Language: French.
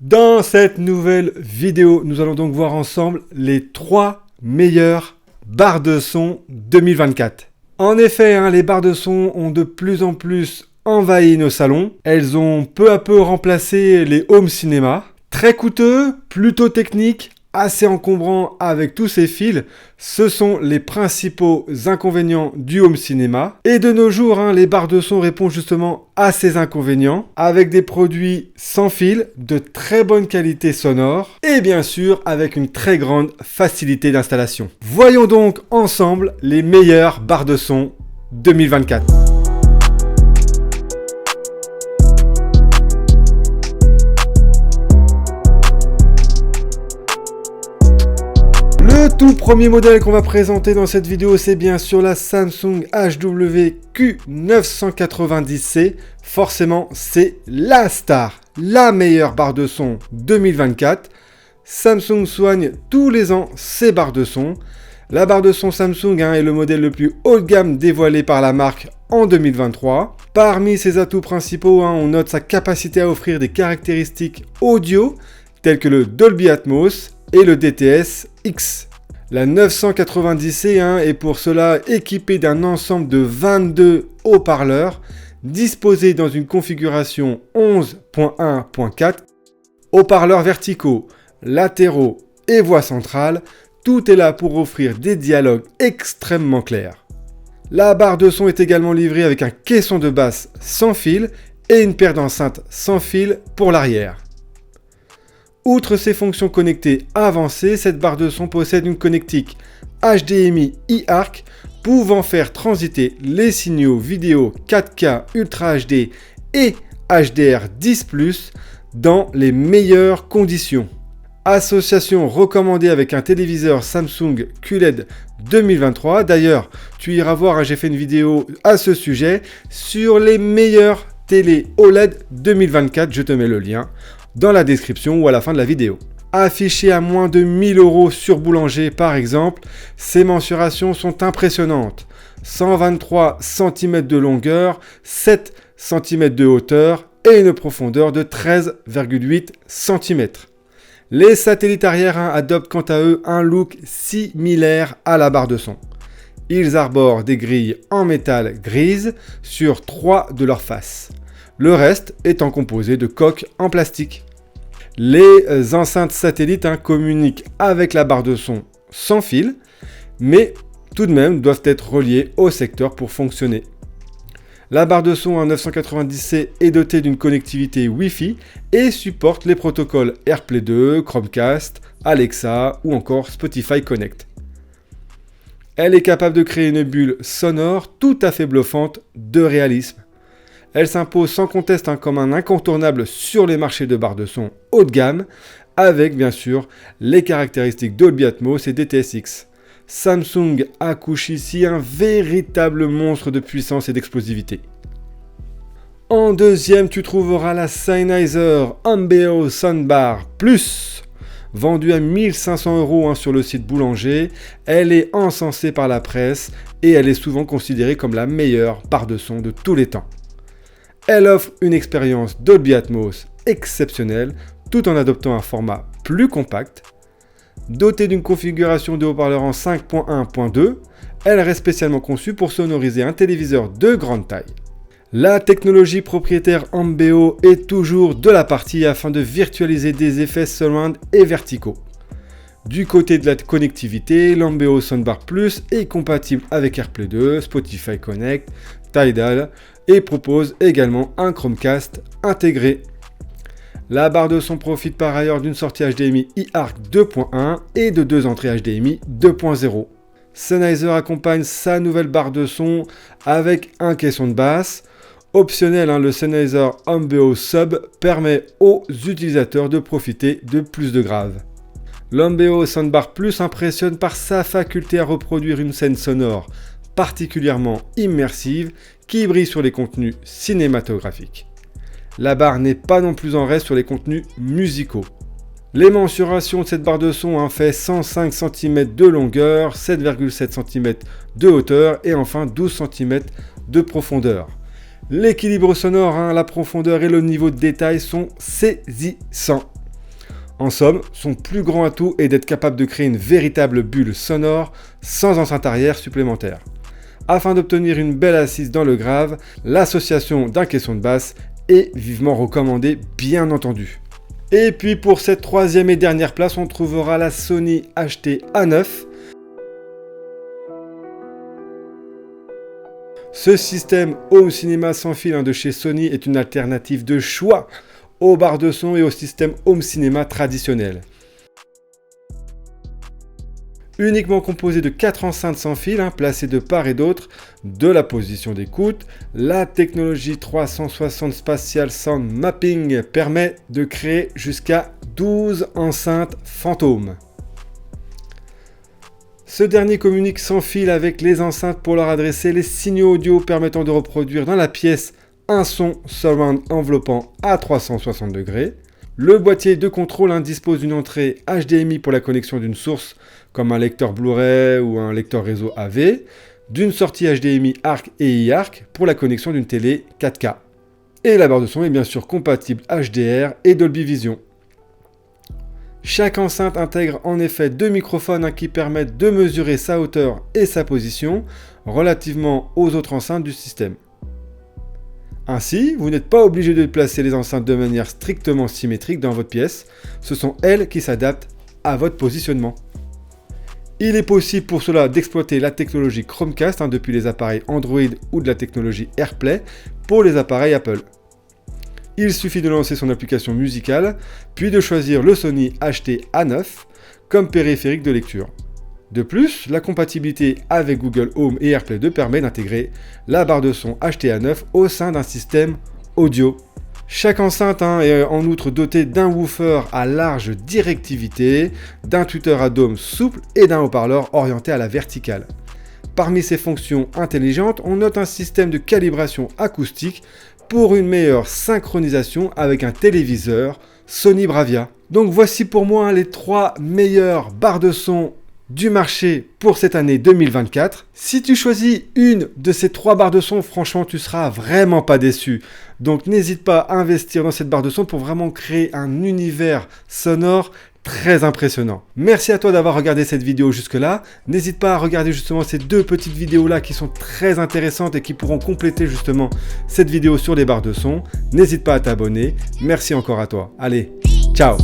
Dans cette nouvelle vidéo, nous allons donc voir ensemble les 3 meilleures barres de son 2024. En effet, les barres de son ont de plus en plus envahi nos salons. Elles ont peu à peu remplacé les home cinéma. Très coûteux, plutôt technique, assez encombrant avec tous ces fils, ce sont les principaux inconvénients du home cinéma. Et de nos jours, les barres de son répondent justement à ces inconvénients, avec des produits sans fil, de très bonne qualité sonore, et bien sûr avec une très grande facilité d'installation. Voyons donc ensemble les meilleures barres de son 2024. Le tout premier modèle qu'on va présenter dans cette vidéo, c'est bien sûr la Samsung HWQ990C. Forcément, c'est la star, la meilleure barre de son 2024. Samsung soigne tous les ans ses barres de son. La barre de son Samsung est le modèle le plus haut de gamme dévoilé par la marque en 2023. Parmi ses atouts principaux, on note sa capacité à offrir des caractéristiques audio telles que le Dolby Atmos et le DTS-X. La 990C est pour cela équipée d'un ensemble de 22 haut-parleurs disposés dans une configuration 11.1.4, haut-parleurs verticaux, latéraux et voix centrale. Tout est là pour offrir des dialogues extrêmement clairs. La barre de son est également livrée avec un caisson de basse sans fil et une paire d'enceintes sans fil pour l'arrière. Outre ses fonctions connectées avancées, cette barre de son possède une connectique HDMI e-ARC pouvant faire transiter les signaux vidéo 4K Ultra HD et HDR10+, dans les meilleures conditions. Association recommandée avec un téléviseur Samsung QLED 2023. D'ailleurs, tu iras voir, j'ai fait une vidéo à ce sujet sur les meilleures télé OLED 2024. Je te mets le lien dans la description ou à la fin de la vidéo. Affiché à moins de 1000 € sur Boulanger par exemple, ces mensurations sont impressionnantes. 123 cm de longueur, 7 cm de hauteur et une profondeur de 13,8 cm. Les satellites arrière adoptent quant à eux un look similaire à la barre de son. Ils arborent des grilles en métal grise sur 3 de leurs faces. Le reste étant composé de coques en plastique. Les enceintes satellites communiquent avec la barre de son sans fil, mais tout de même doivent être reliées au secteur pour fonctionner. La barre de son 990C est dotée d'une connectivité Wi-Fi et supporte les protocoles AirPlay 2, Chromecast, Alexa ou encore Spotify Connect. Elle est capable de créer une bulle sonore tout à fait bluffante de réalisme. Elle s'impose sans conteste comme un incontournable sur les marchés de barres de son haut de gamme, avec bien sûr les caractéristiques Dolby Atmos et DTS-X. Samsung accouche ici un véritable monstre de puissance et d'explosivité. En deuxième, tu trouveras la Sennheiser Ambeo Soundbar Plus. Vendue à 1500 € sur le site Boulanger, elle est encensée par la presse et elle est souvent considérée comme la meilleure barre de son de tous les temps. Elle offre une expérience Dolby Atmos exceptionnelle tout en adoptant un format plus compact. Dotée d'une configuration de haut-parleur en 5.1.2, elle reste spécialement conçue pour sonoriser un téléviseur de grande taille. La technologie propriétaire Ambeo est toujours de la partie afin de virtualiser des effets surround et verticaux. Du côté de la connectivité, l'Ambeo Soundbar Plus est compatible avec AirPlay 2, Spotify Connect, Tidal et propose également un Chromecast intégré. La barre de son profite par ailleurs d'une sortie HDMI e-ARC 2.1 et de 2 entrées HDMI 2.0. Sennheiser accompagne sa nouvelle barre de son avec un caisson de basse. Optionnel, le Sennheiser Ambeo Sub permet aux utilisateurs de profiter de plus de graves. L'Ambeo Soundbar Plus impressionne par sa faculté à reproduire une scène sonore particulièrement immersive qui brille sur les contenus cinématographiques. La barre n'est pas non plus en reste sur les contenus musicaux. Les mensurations de cette barre de son fait 105 cm de longueur, 7,7 cm de hauteur et enfin 12 cm de profondeur. L'équilibre sonore, la profondeur et le niveau de détail sont saisissants. En somme, son plus grand atout est d'être capable de créer une véritable bulle sonore sans enceinte arrière supplémentaire. Afin d'obtenir une belle assise dans le grave, l'association d'un caisson de basse est vivement recommandée, bien entendu. Et puis pour cette troisième et dernière place, on trouvera la Sony HT-A9. Ce système home cinéma sans fil de chez Sony est une alternative de choix aux barres de son et au système home cinéma traditionnel. Uniquement composé de 4 enceintes sans fil, placées de part et d'autre de la position d'écoute, la technologie 360 Spatial Sound Mapping permet de créer jusqu'à 12 enceintes fantômes. Ce dernier communique sans fil avec les enceintes pour leur adresser les signaux audio permettant de reproduire dans la pièce un son surround enveloppant à 360 degrés. Le boîtier de contrôle dispose d'une entrée HDMI pour la connexion d'une source comme un lecteur Blu-ray ou un lecteur réseau AV, d'une sortie HDMI ARC et iARC pour la connexion d'une télé 4K. Et la barre de son est bien sûr compatible HDR et Dolby Vision. Chaque enceinte intègre en effet 2 microphones qui permettent de mesurer sa hauteur et sa position relativement aux autres enceintes du système. Ainsi, vous n'êtes pas obligé de placer les enceintes de manière strictement symétrique dans votre pièce, ce sont elles qui s'adaptent à votre positionnement. Il est possible pour cela d'exploiter la technologie Chromecast depuis les appareils Android ou de la technologie AirPlay pour les appareils Apple. Il suffit de lancer son application musicale, puis de choisir le Sony HT-A9 comme périphérique de lecture. De plus, la compatibilité avec Google Home et AirPlay 2 permet d'intégrer la barre de son HT-A9 au sein d'un système audio. Chaque enceinte est en outre dotée d'un woofer à large directivité, d'un tweeter à dôme souple et d'un haut-parleur orienté à la verticale. Parmi ces fonctions intelligentes, on note un système de calibration acoustique pour une meilleure synchronisation avec un téléviseur Sony Bravia. Donc voici pour moi les 3 meilleures barres de son du marché pour cette année 2024. Si tu choisis une de ces 3 barres de son, franchement, tu seras vraiment pas déçu. Donc n'hésite pas à investir dans cette barre de son pour vraiment créer un univers sonore très impressionnant. Merci à toi d'avoir regardé cette vidéo jusque-là. N'hésite pas à regarder justement ces 2 petites vidéos-là qui sont très intéressantes et qui pourront compléter justement cette vidéo sur les barres de son. N'hésite pas à t'abonner. Merci encore à toi. Allez, ciao!